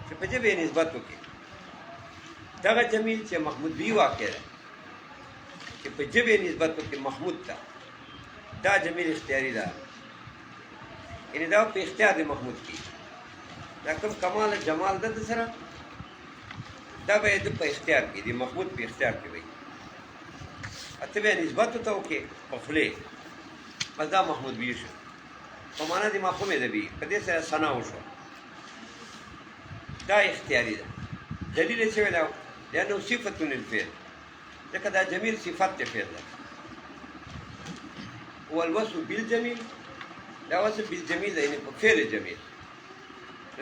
چې په جبې نسبت وکړي. دغه جمیل چې محمود بي واقع ده چې په جبې نسبت وکړي محمود ته، دا جمیل اختیاري ده، یعنې دا په اختیار د محمود کې. دا کوم کمال جمال ده د سره، دا به یې د په اختیار کې د محمود په اختیار کې وي. ته به نسبت ورته وکړې په خولې، بس دا محمود بي شو، په معنا د مفهوم ادبي، په دې سره ثنا وشوه. دا اختیاري ده. دلیل یې څه ویلی و؟ لأنه صفة للفعل، ځکه دا جمیل صفت د فعل ده. والوصف بالجمیل، دا وصف بالجمیل ده، یعنې په فعل جمیل،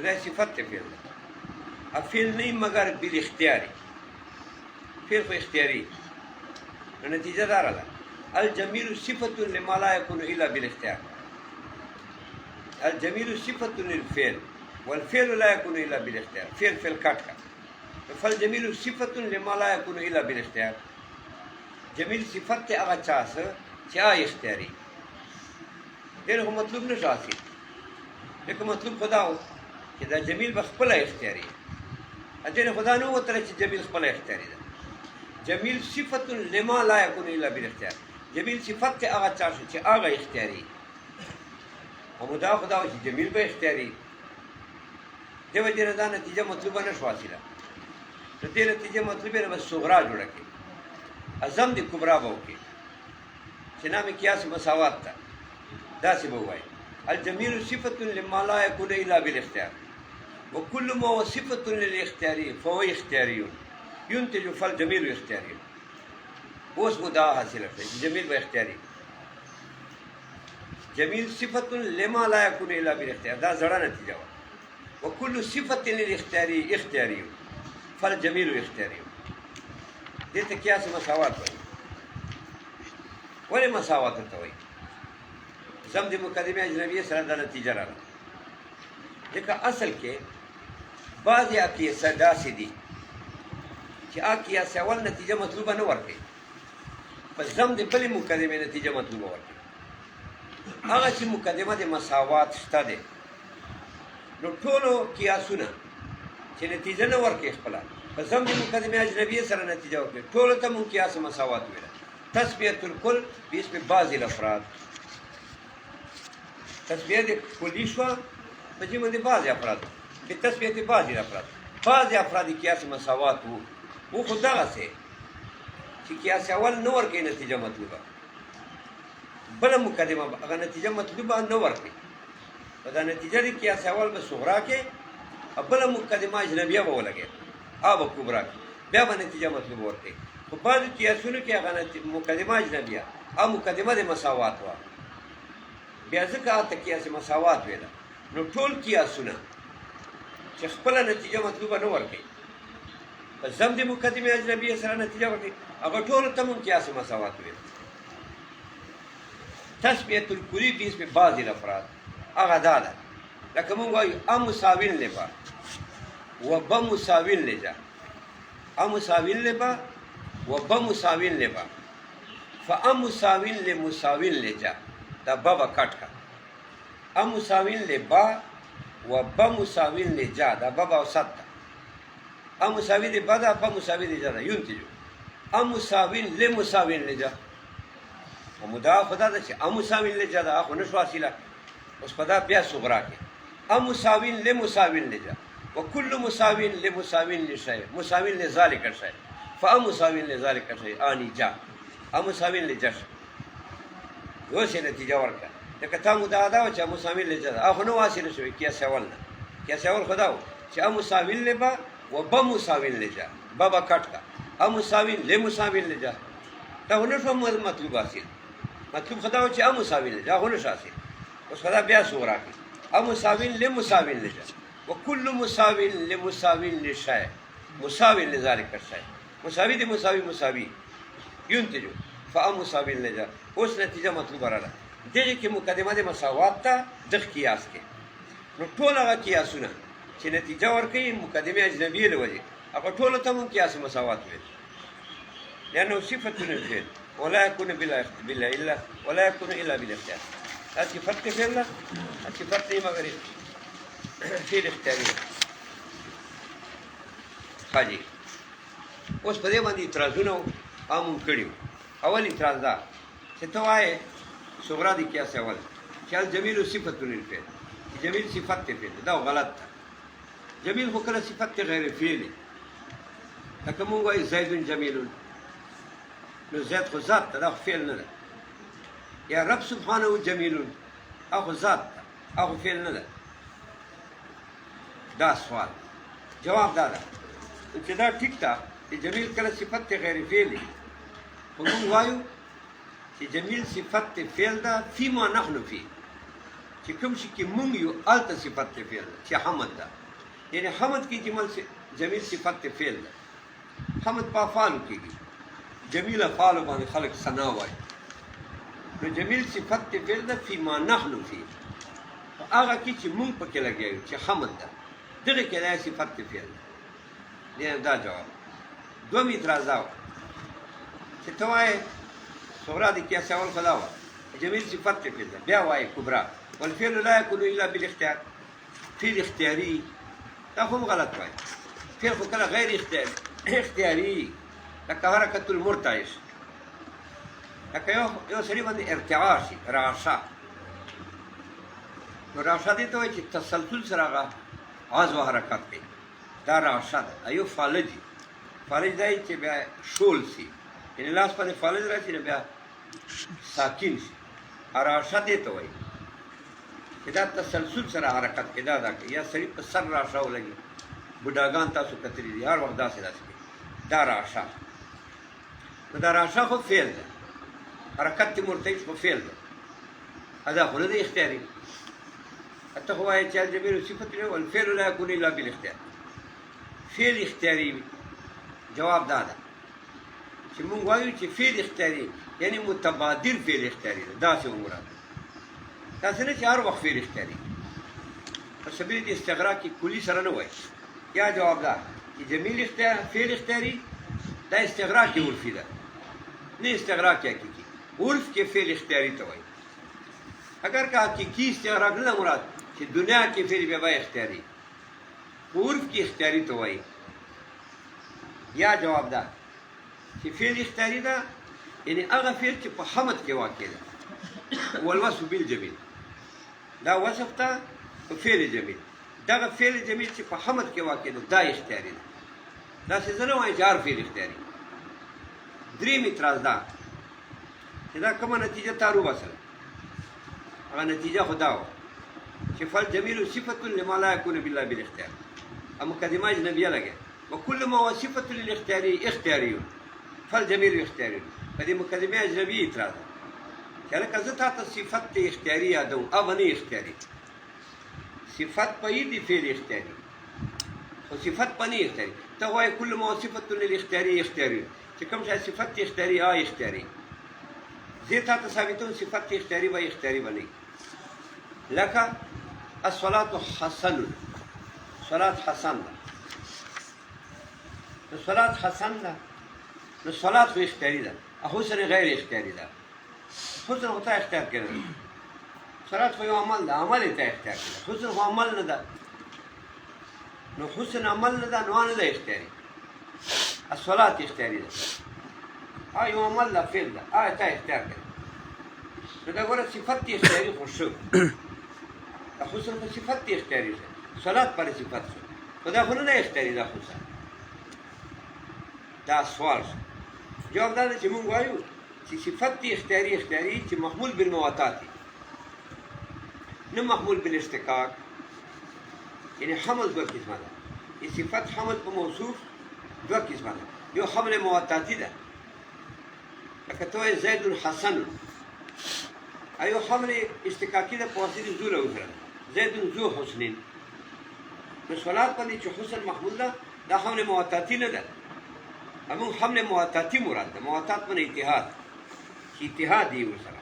دا صفت د فعل ده. فعل نه مګر بالاختیاري، فعل خو اختیاري. نو نتیجه داره ده الجمیل صفة لما لا يكون إلا بالاختیار. الجمیل صفة للفعل والفعل لا يكون إلا بالاختيار. فعل کٹ کا، فالجمیل صفة لما لا يكون إلا بالاختيار. جمیل صفت ته هغه چا څه چې هغه اختیاري. ډېر خو مطلوب نه شو حاصل، لکه مطلوب خدا و چې دا جمیل به خپله اختیاري. ډېر خدا نه وتله چې جمیل خپله اختیاري ده. جمیل صفة لما لا يكون إلا بالاختيار. جمیل صفت ته هغه چا شو چې هغه اختیاري. او مدعا خدا و چې جمیل به اختیاري. دې وجې نه دا نتیجه مطلوبه نه شو حاصله. نو دې نتیجه مطلوبه نه بس صغرا جوړه کړي، اعظم د کبرا به وکړي چې نام قیاس مساوات ته داسې به ووایي الجمیل صفة لما لا يكون إلا بالاختیار وكل ما هو صفة للاختیار فهو اختیاري ينتج فالجمیل اختیاري. اوس مدعا حاصله کړي چې جمیل به اختیاري. جمیل صفة لما لا يكون إلا بالاختیار، دا زړه نتیجه وه. وكل صفة للاختیاري اختیاري فالجمیل اختیاري. دې ته قیاس مساوات وایي. ولې مساوات ورته وایي؟ زم د مقدمې اجنبیې سره دا نتیجه راغله. ځکه اصل کې بعضې اقیاسه داسې دي چې قیاس اول نتیجه مطلوبه نه ورکوي، په زم د بلې مقدمې نتیجه مطلوبه ورکوي. هغه چې مقدمه د مساوات شته دی، نو ټولو قیاسونه چې نتیجه نه ورکوي خپله، په زم د مقدمې اجنبیې سره نتیجه ورکوي، ټولو ته مونږ قیاس مساوات ویله. تسبیة الکل باسم بعض الافراد، تسبیه د کلي شوه په جمع د بعضې افرادو، بتسبیة بعض الافراد. بعضې افراد قیاس مساوات وو خو دغسې چې قیاس اول نه ورکوي نتیجه مطلوبه، بله مقدمه هغه نتیجه مطلوبه نه ورکوي. په دا نتیجه د قیاس اول به صغرا کې، بله مقدمه اجنبیه به ولګي، هغه به کبرا کې، بیا به نتیجه مطلوبه ورکوي. خو بعضو قیاسونو کې هغه مقدمه اجنبیه او مقدمه د مساوات وه، بیا ځکه هغه قیاس مساوات ویله. نو ټول قیاسونه چې خپله نتیجه مطلوبه نه ورکوي، په زم د مقدمې اجنبیې سره نتیجه ورکوي، هغه ټولو ته مونږ قیاس مساوات ویل. تسبیة الکلي باسم بعض الافراد هغه دا ده، لکه مونږ وایو امساوین لبا و بمساوین لجا، امساوین لبا و بمساوین لبا فامساوین لمساوین لجا، دا بابا کټ کا. امساوین لبا و بمساوین لجا، دا بابا وسط ده. امساوی لبا دا بمساوی لجا ده ينتجو. امساوین لمساوین لجا، و مدعا خدا ده چې امساوین لجا ده خو نشو حاصله. اوس په دا بیا صغرا کې امساوین لمساوین لجا وكل مساوین لمساوین لشیء مساوین لذلک شیء فامساوین لذلک شیء آنی جا امساوین لجا. اوس یې نتیجه ورکړه، لکه تا مدعا دا وه چې امساوین لجا ده هغه خو نه حاصله شوې قیاس اول نه. قیاس اول خو دا و چې امساوین لبا و بمساوین لجا، بابا کټ کا امساوین لمساوین لجا، دا خو نه شو مطلوب حاصل. مطلوب خدا و چې امساوین لجا خو نه شو حاصل. اوس خدا بیا صغرا کې امساوین لمساوین لجا وكل مساوین لمساوین لشیء مساوین لذلک شیء، مساوی د مساوی مساوی ينتجو فامساوین لجا. اوس نتیجه مطلوبه راغله. دغې کې مقدمه د مساوات ته دغ قیاس کې، نو ټول هغه قیاسونه چې نتیجه ورکوي مقدمې اجنبیې له وجې، هغه ټولو ته مونږ قیاس مساوات ویل. لأنه صفة للفعل ولا يكون ولا يكون إلا بالاختيار. هذه صفة فعل، هذه صفة مغرب في الاختيار. حاجی اوس په دې باندې اعتراضونه عام کړي. اول اعتراض دا چې ته وایې صغرا د قیاس اول چې الجمیل صفت للفعل، جمیل صفت ته فعل دا غلط ده. جمیل خو کله صفت ته غیر فعل، لکه مونږ وایو زید جمیل، نو زید خو ذات ته دا فعل نه ده. یا رب سبحانه جمیل هغه ذات ده، هغه فعل نه ده. دا سوال جواب دا ده چې دا ټیک ده چې جمیل کله صفت ته غیر فعل، خو مونږ وایو چې جمیل صفت ته فعل ده فيما نحن فيه، چې کوم شي کې مونږ یو هلته صفت ته فعل ده چې حمد ده. یعنی حمد کې جمیل صفت ته فعل ده. حمد په افعالو کېږي، جمیل افعالو باندې خلک ثنا وایي. نو جمیل صفت ته فعل ده فيما نحن فيه، هغه کې چې مونږ پکې لګیا یو چې حمد ده، دغه کې دا صفت ته فعل ده. دا جواب. دوم اعتراض دا چې ته وایې صغرا د قیاس اول خو دا وه جمیل صفت ته فعل ده، بیا وایې کبرا والفعل لا یکون الا بالاختیار، فعل اختیاري. دا خو هم غلط وایي. فعل خو کله غیر اختیاري، لکه حرکت المرتعش، لکه یو سړي باندې ارتعاش شي، رعشه. نو رعشه دې ته وایي چې تسلسل سره هغه عضو حرکت کوي، دا رعشه ده. یو فالج، فالج دا چې بیا شول شي، یعنې لاس باندې فالج راشي نو بیا ساکن شي، رعشه دې ته وایي چې دا تسلسل سره حرکت کوي. دا کوي یا سړي په سر رعشه ولګي، بوډاګان تاسو کتلي دي هر وخت داسې کوي، دا رعشه. نو دا رعشه خو فعل ده، حرکت مرتعش خو فعل ده، دا خو نه دی اختیاري. ته خو وایې چې الجمیل صفت له والفعل لا یکون الا بالاختیار، فعل اختیاري وي. جواب دا ده چې مونږ وایو چې فعل اختیاري یعنی متبادل فعل اختیاري ده، داسې مراد ده. داسې نه چې هر وخت فعل اختیاري په سبیل د استغراق کې کلي سره نه وایي. یا جواب دا چې جمیل فعل اختیاري دا استغراق عرفي ده، نه استغراق حقیقي. عرف کې فعل اختیاري ته وایي. اگر که حقیقي استغراق نه مراد چې دنیا کې فعل بیا اختیاري، عرف کې اختیاري ته وایي. یا جواب دا چې فعل اختیاري ده یعنی هغه فعل چې په حمد کې واقع ده. والوصف بالجمیل دا وصف ته په فعل جمیل، دغه فعل جمیل چې په حمد کې واقع ده دا اختیاري ده. داسې زه نه وایم چې هر فعل اختیاري. دریم اعتراض دا چې دا کومه نتیجه تا روباسله، هغه نتیجه خو دا وه چې فالجمیل صفت لما لا یکون الا بالاختیار. مقدمه اجنبیه لګیا وكل ما هو صفة للاختياري اختياري فالجميل اختياري. په دې مقدمه اجنبي اعتراض چې لکه زه تاته صفت اختیاري یادوم، هغه نه اختیاري. صفت په یې د فعل اختیاري، خو صفت په نه اختیاري. ته وایې کل ما هو صفة للاختیاري اختیاري، چې کوم شی صفت اختیاري اختیاري. زه تاته ثابتوم صفت اختیاري به اختیاري به نه. لکه الصلاة حسن، صلاة حسن ده. نو صلاة حسن ده، نو صلاة خو اختیاري ده، حسن غیر اختیاري ده. حسن خو تا اختیار کړی، صلاة خو یو عمل ده، عمل یې تا اختیار کړی. حسن خو عمل نه ده، نو حسن عمل نه ده، نو نه ده اختیاري. الصلاة اختیاري ده، یو عمل ده، فعل ده، تا اختیار کړی. نو دا ګوره صفت اختیاري خو شو، حسن خو صفت اختیاري شو، صلاة پر صفت شو، خو دا خو نه ده اختیاري ده حسن. دا سوال شو. جواب دا ده چې مونږ وایو چې صفت اختیاري چې محمول بالمواتات دي، نه محمول بالاشتقاق. یعنی حمل دوه قسمه ده. صفت حمل په موصوف دوه قسمه ده. یو حمل مواتاتي ده، لکه ته وایې زید حسن، ایو حمل اشتقاقي ده په واسطه ذو له سره، زید ذو حسنین. نو صلات باندې چې حسن محمول ده، دا حمل مواتاتي نه ده. همون حمل مواتاتي مراد ده. مواتات من اتحاد، چې اتحاد دی ورسره.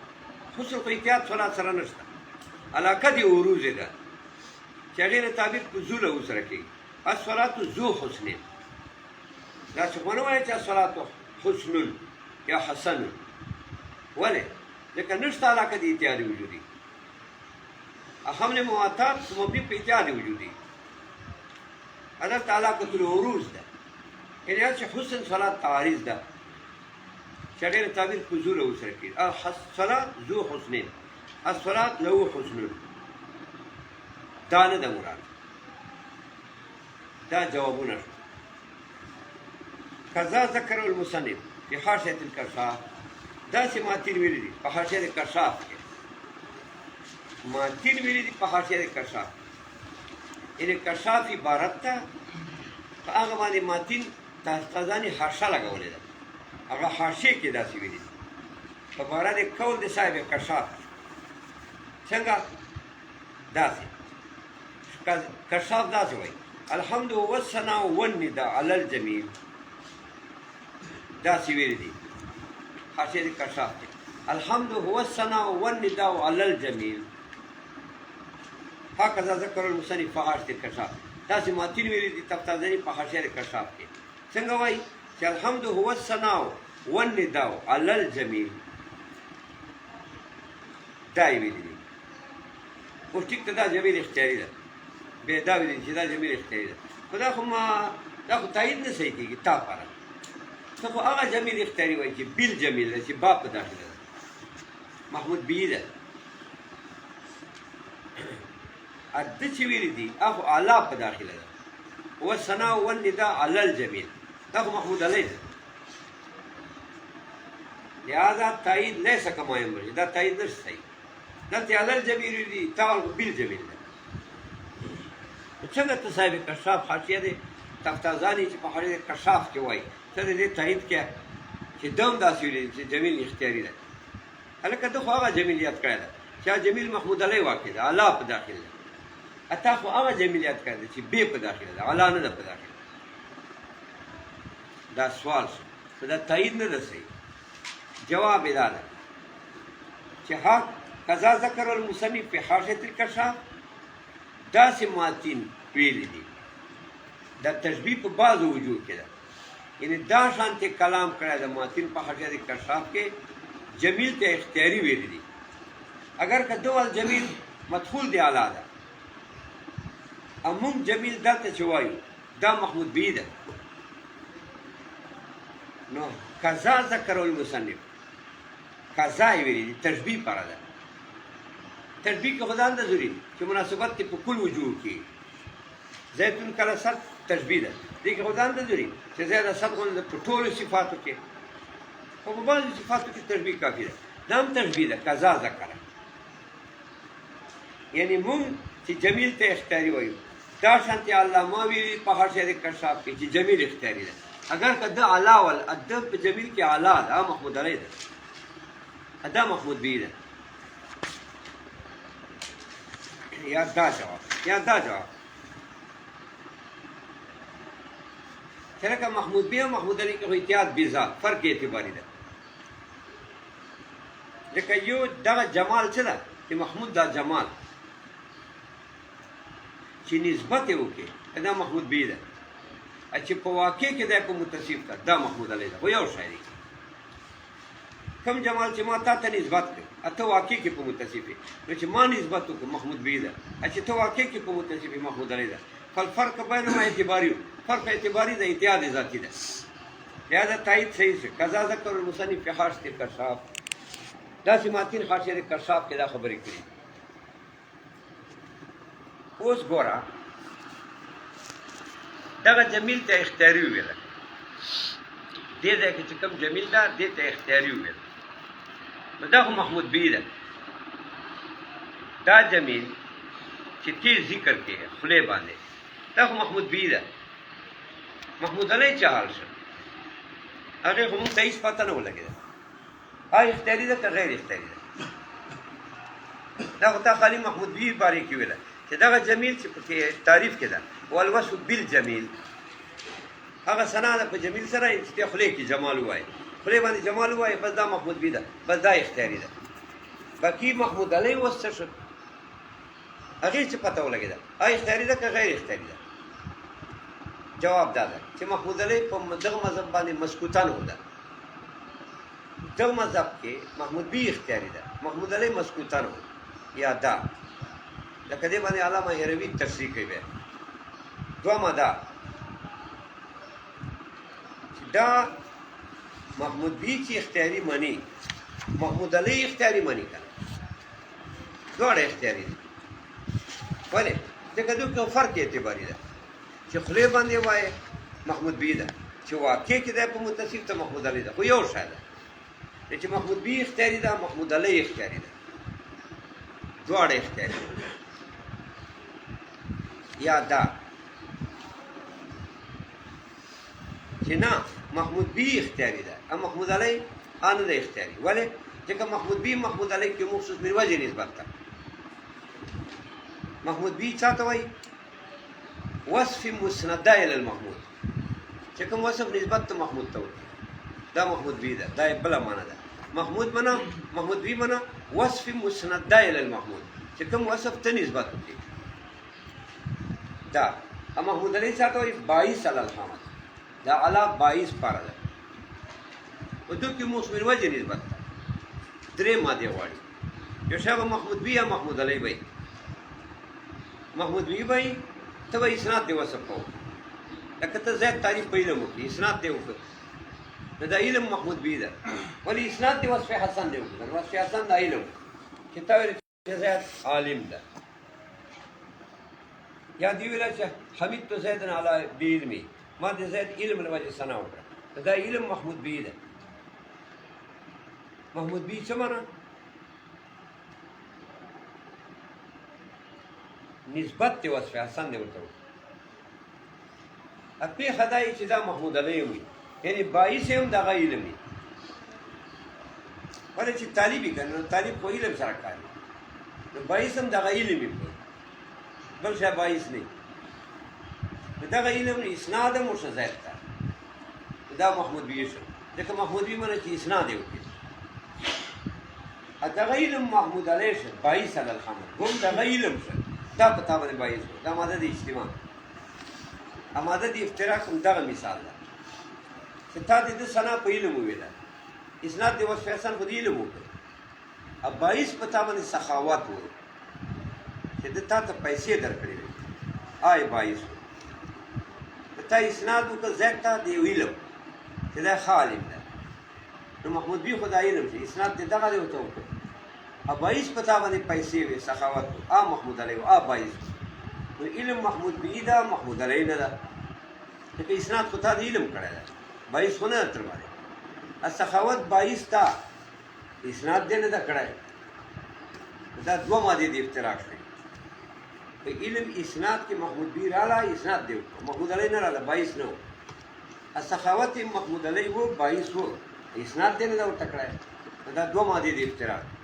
حسن خو اتحاد صلات سره نشته. علاقه دی عروض ده چې هغې نه تعبیر په ذو له سره کوي. الصلاة ذو حسنین، داسې خو نه وایي چې الصلاة حسن یا حسن. ولې؟ ځکه نشته علاقه د اتحاد وجودي. حمل مواتات مبني په اتحاد وجودي. هدلته علاقة العروض ده، یعنی چې حسن صلات تعریض ده چې هغې نه تعبیر فضوله ورسره کېږي الصلات ذو حسنین الصلات له حسنون دا نه ده مراد دا جوابونه شو کذا ذکر المصنف فی حاشیة الکشاف داسې ماتین ویلي دي په حاشیه د کشاف کې ماتین ویلي دي په حاشیه د کشاف یعنې کشاف عبارت ده په هغه باندې ماتین تازاني حاشیه لګولې ده هغه حاشیې کې داسې ویلي دي په باره د قول د صاحب کشاف څنګه داسې کشاف داسې وایي الحمد والثناء والنداء علی الجمیل داسې ویلي دي حاشیه د کشاف کې الحمد هو الثناء والنداء علی الجمیل هكذا ذكر المصنف في حاشیه الکشاف داسې ماتین ویلي دي تفتازني په حاشیه د کشاف کې څنګه وایي چې الحمد هو الثناء والنداء علی الجمیل دا یې ویلي دي اوس ټیک ته دا جمیل اختیاري ده بیا دا ویلي چې دا جمیل اختیاري ده خو دا خو تایید نه صحیح کېږي تا پاره ته خو هغه جمیل اختیاري وایي چې بیل جمیل ده چې با په داخله ده محمود بي ده اده چې ویلي دي هغه اعلی په داخله ده والثناء والنداء علی الجمیل دا خو محمود علی ده لہذا تایید لیس کما ینبغي دا تایید نشي صحیح دلته علی الجمیل دي تا بیل جمیل ده څنګه ته صاحب کشاف حاشیه دی تفتازاني چې په حاشیه کشاف کې وایي ته دې تایید کې چې دوم داسې ویلي چې جمیل اختیاري ده هلکه ته خو هغه جمیل یاد کړی ده چې جمیل محمود علی واقع ده اعلی په داخل ده اتا خو هغه جمیل یاد کړی ده چې بې په داخل ده اعلی نه ده په داخل دا سوال شو دا تایید نه ده صحیح جواب یې دا ده چې حق کذا ذکر المصنف په حاشیه الکشاف داسې ماتین ویلي دي دا تشبیه په بعضو وجوه کې ده یعنی دا شانتې کلام کړی د ماتین په حاشیه د کشاف کې جمیل ته اختیاري ویلي دي اگر که دول جمیل مدخول دی اعلی ده او موږ جمیل دلته چې وایو دا محمود بي ده نو کذا ذکر المصنف کذا یې ویلي دي تشبیه پاره ده تشبیه کې خدا نه ضروري چې مناسبت کې په کل وجوه کې زیتون کله سر تشبیه ده دې کې خدا نه ضروري چې زیاده سر غوندې په ټولو صفاتو کې خو په بعضو صفاتو کې تشبیه کافي ده دا هم تشبیه ده کذا ذکر یعنی مونږ چې جمیل ته اختیاري وایو دا شانتې علامه ویلي په حاشیه د کشاف کې چې جمیل اختیاري ده اگر که ده اعلی والادب په جمیل کې اعلی ده محمود علی ده دا محمود بي ده یا دا جواب چې لکه محمود بي او محمود علي کې خو احتیاط بذات فرق اعتباري ده لکه یو دغه جمال څه ده چې محمود دا جمال چې نسبت یې وکړي دا محمود بي ده چې په واقع کې دی په متصف ده دا محمود علي ده خو یو شی دی کم جمال چې ما تا ته نسبت کړ ته واقع کې په متصف نو چې ما نسبت وکړ محمود بي ده چې ته واقع کې په متصف محمود علي ده فالفرق بینهما اعتباري فرق اعتباري ده احتیاط ذاتي ده لہذا تایید صحیح سے کذا ذکر المصنف فی حاشیه الکشاف داسې ماتین حاشیه الکشاف کې دا خبرې کړي اوس ګوره دغه جمیل ته اختیاري وویله دې ځای کې چې کوم جمیل ده دې ته اختیاري وویل نو دا خو محمود بي ده دا جمیل چې تیز ذکر کې خولې باندې دا خو محمود بي ده محمود علی چې حال شو هغې خو موږ ته هېڅ پته نه ولګېده آیا اختیاري ده که غیر اختیاري ده دا خو تا خالي محمود بي بارې کې ویله چې دغه جمیل چې پکې تعریف کې ده والوصف بالجمیل هغه ثنا ده په جمیل سره چې ته خولې کې جمال ووایې خولې باندې جمال ووایې بس دا محمود بي ده بس دا اختیاري ده باقي محمود علی اوس څه شو هغې څه پته ولګېده آیا اختیاري ده که غیر اختیاري ده جواب دا ده چې محمود علی په دغه مذهب باندې مسکوتن و ده دغه مذهب کې محمود بي اختیاري ده محمود علی مسکوتن و یا دا لکه دې باندې علامه هروي تشریح کوي بیا دویمه دا دا محمود بي چې اختیاري مني محمود علي اختیاري مني که دواړه اختیاري دي ولې ځکه دوی کې فرق اعتباري ده چې خولې باندې وایي محمود بي ده چې واقع کې دی په متصف ته محمود علي ده خو یو شی ده چې محمود بي اختیاري ده محمود علي اختیاري ده دواړه اختیاري یا دا چې نه محمود بي اختیاري ده او محمود علي نه ده اختیاري ولې ځکه محمود بي محمود علي کې مخصوص من وجه نسبت ده محمود بي چا ته وایي وصف مسنده الی المحمود چې کوم وصف نسبت ته محمود ته وایي دا محمود بي ده دا بله معنا ده محمود معنا محمود بي معنا وصف مسنده الی المحمود چې کوم وصف ته نسبت وکړي دا محمود علي چا ته وایي باعث علی الحمد دا علا باعث پاره ده په دوی کې مخصوص من وجه نسبت ده درې مادې غواړي یو شی به محمود بي یا محمود علي وایي محمود بي وایي ته به اسناد دی وصف کوو لکه ته زید تعریف په علم وکړي اسناد دی وکړه نو دا علم محمود بي ده ولې اسناد دی وصف حسن دی وکړه وصف حسن دا علم چې تا ویل چې زید عالم ده یا دی ویل چې حمید تو زید علی بعلمي ما د زید علم له وجې ثنا وکړه دا علم محمود بي ده محمود بي څه معنا نسبت دی وصف حسن دی ورته اپې خدای چې دا محمود علي وي یعنی باعث هم دغه علم وي ولې چې طالب کنه طالب خو علم سره کار نو باعث هم دغه علم وي بل شی باعث نه دغه علم اسناد هم ورسره زیات ده دا محمود بي شو ځکه محمود بي معنی چې اسناد یې وکړي دغه علم محمود علي شو باعث علی الحمد هم دغه علم شو دا په تا باندې باعث شو دا ماده د اجتماع ماده د افتراق هم دغه مثال ده چې تا د ثنا په علم وویله اسناد د وصف حسن خو د علم وکړ او باعث په تا باندې سخاوت و چې د تا ته پیسې درکړې وي آی باعث و تا اسناد وکړه زید ته د یو علم چې دا ښه عالم ده نو محمود بي خو دا علم چې اسناد د دغه دی ورته وکړ او باعث په تا باندې پیسې وي سخاوت و محمود علي و باعث نو علم محمود بي ده محمود علي نه ده ځکه اسناد خو تا د علم کړی ده باعث خو نه ده تر باندې سخاوت باعث تا اسناد دې نه ده کړی دا دوه مادې د افتراق شوې په علم اسناد کې محمود بي راله اسناد دی وکړو محمود علي نه راله باعث نه و سخاوت محمود علي و باعث و اسناد دې نه ده ورته کړی دا دوه مادې د افتراق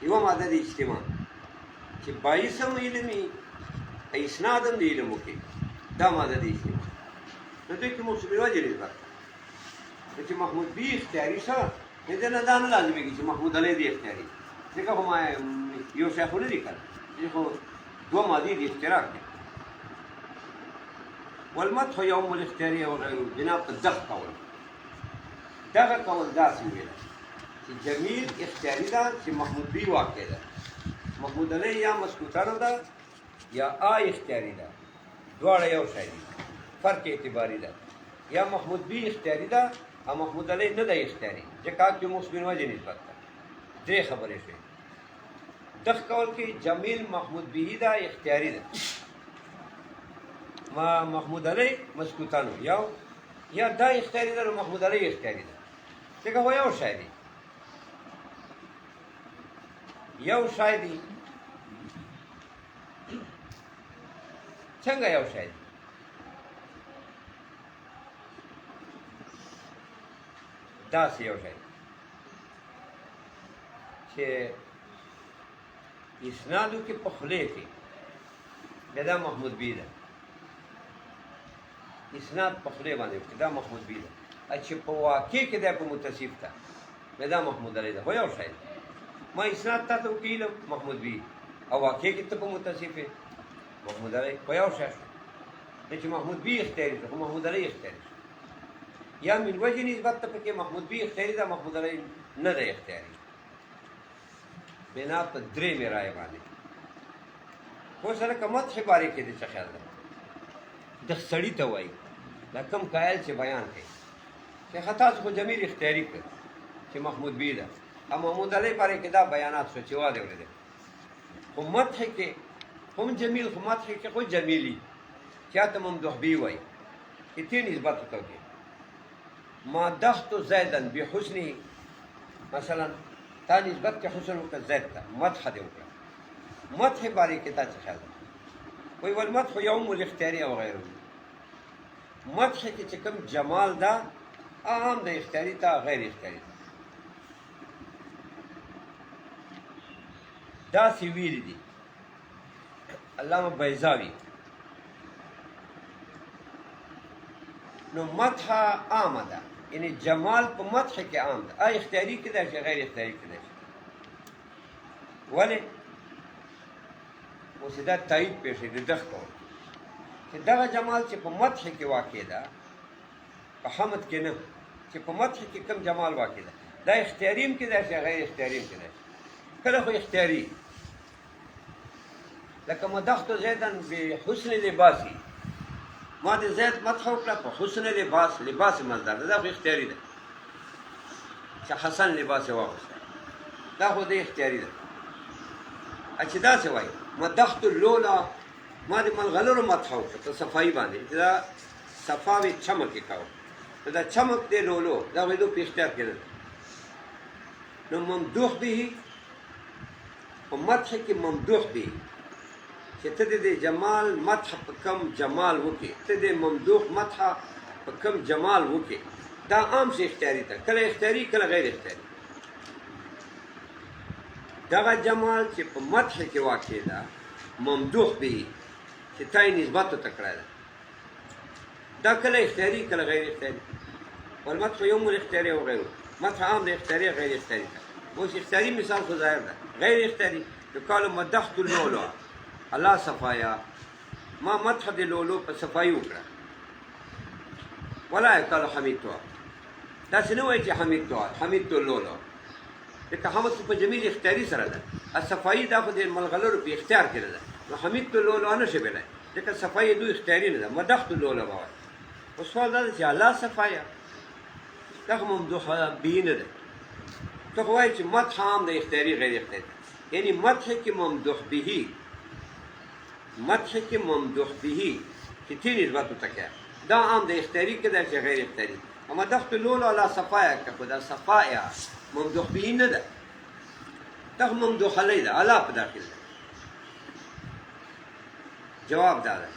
یوه ماده د اجتماع چې باعث هم علمي اسناد هم د علم وکړي دا ماده د اجتماع نو دوی کې موضوع وجه نسبت چې محمود بي اختیاري شه نو دې نه دا نه لازمېږي چې محمود علي دی اختیاري ځکه خو ما یو شی خو نه دي کړی خو دوه مادې د افتراق دي والمدح یوم الاختیاري او غیره بنا په دغه قول داسې ویله چې جمیل اختیاري ده چې محمود بي واقع ده محمود علي یا مسکوتانو ده یا اختیاري ده دواړه یو شی دي فرق اعتباري ده یا محمود بي اختیاري ده او محمود علي نه ده اختیاري ځکه چې مثبت وجه نسبت ده درې خبرې شوې دغه قول کې جمیل محمود بي ده اختیاري ده محمود علي مسکوتانو یا دا اختیاري ده محمود علي اختیاري ده ځکه هو یو شی دی یو شی دی څنګه یو شی دی داسې یو شی چې اسنادو کې په خولې کې دا محمود بي ده اسناد په خولې باندې دا محمود بي ده چې په واقع کې دی په متصف ته دا محمود علي ده خو یو شی دی ما اسناد تا ته وکیلم محمود بي او واقع کې ته په متصف محمود علي خو یو شی چې محمود بي اختیاري ده خو محمود علي اختیاري یا من وجه نسبت ته پکې محمود بي اختیاري ده محمود علي نه ده اختیاري بنا په درې مې رایې باندې خو سره که مدح بارې کې دې څه خیال ده د سړي ته وایي دا کوم قایل چې بیان کوي چې خطا خو جمیل اختیاري کړ چې محمود بي ده او محمود علي پاره کې دا بیانات سوچوا دی ولې خو مدح کې هم جمیل خو مدح کې خو جمیلی چاته ممدوح بي وای چې تی نسبت کوي ما دخت زیدا بحسنه مثلا تا نسبت کې حسن وکړه زید ته مدح دی وکړه مدح باره کې تا څه خیال وای ول مدح یوم الاختیاري او غیره مدح کې چې کوم جمال ده عام د اختیاري تا غیر اختیاري دا سی ویل دي علامه بیضاوی نو مدح عامه ده یعنی جمال په مدح کې عام ده ای اختیاري کې ده چې غیر اختیاري کې ده ولې اوس دا تایید پېښې د دغه کوم چې دغه جمال چې په مدح کې واقع ده په حمد کې نه چې په مدح کې کوم جمال واقع ده دا اختیاري هم کې ده چې غیر اختیاري هم کې ده کله خو اختیاري لکه مدحت زیدا بحسن لباسي ما د زید مدح وکړه په حسن لباس مصدر ده دا خو اختیاري ده چې حسن لباس واغوسته دا خو د اختیاري ده چې داسې وایي مدحت اللولا ما د ملغلرو مدح وکړه په صفایي باندې چې دا صفاوي چمک یې کاوه دا چمک دی لولو دا خو په اختیار کې ده نو ممدوح به په مدح کې ممدوح به چې ته د جمال مدح په کم جمال وکې ته د ممدوح مدح په کم جمال وکې دا عام شي اختیاري ته کله اختیاري کله غیر اختیاري دغه جمال چې په مدح کې واقع ده ممدوح به چې تا یې نسبت ورته کړی ده دا کله اختیاري کله غیر اختیاري والمدح یوم الاختیاري او غیره مدح عام د اختیاري غیر اختیاري ته اوس اختیاري مثال خو ظاهر ده غیر اختیاري یقال مدحت اللولو الله صفایا ما مدح د لولو په صفایي وکړه ولا یقال حمیدتها داسې نه وایي چې حمیدتها حمیدت اللولو لکه حمد په جمیل اختیاري سره ده الصفایي دا خو د ملغلرو په اختیار کې ده نو حمیدت اللولو نه شي ویلی ځکه صفایي دوی اختیاري نه ده مدحت اللولو به وایي اوس سوال دا ده چې الله صفایا دا خو ممدوح به نه ده ته خو وایي چې مدح عام د اختیاري غیر اختیاري یعنی مدح کې ممدوح به مدح کې ممدوح به چې تی نسبت ورته کوي دا عام د اختیاري کې ده چې غیر اختیاري او مدحت اللولو علی صفایا که خو دا صفایا ممدوح به نه ده دا خو ممدوح علی ده علا په داخل ده جواب دا ده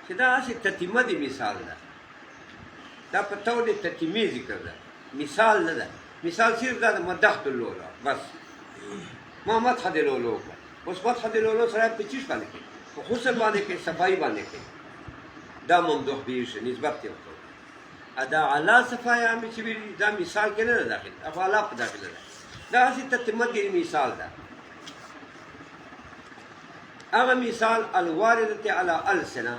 چې دا هسې تتیمه د مثال ده دا په طور د تتیمې ذکر ده مثال نه ده مثال صرف دا د مدحت اللولو بس ما مدح د لولو وکړه اوس مدح د لولو سره په چیز باندې کوي په حسن باندې کوي صفایي باندې کوي دا ممدوح به شي نسبت یې ورته دا علا صفایا مې چې ویلي دا مثال کې نه ده داخل هغه علا په داخله ده دا هسې تتمه کې مثال ده هغه مثال الواردة علی السنه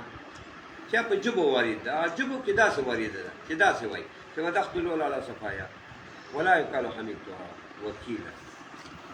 چې په جبو وارد ده جبو کې داسې وارد ده چې داسې وایي چې مدحت اللولو علی صفایا ولا یقال حمیدتها وکیلا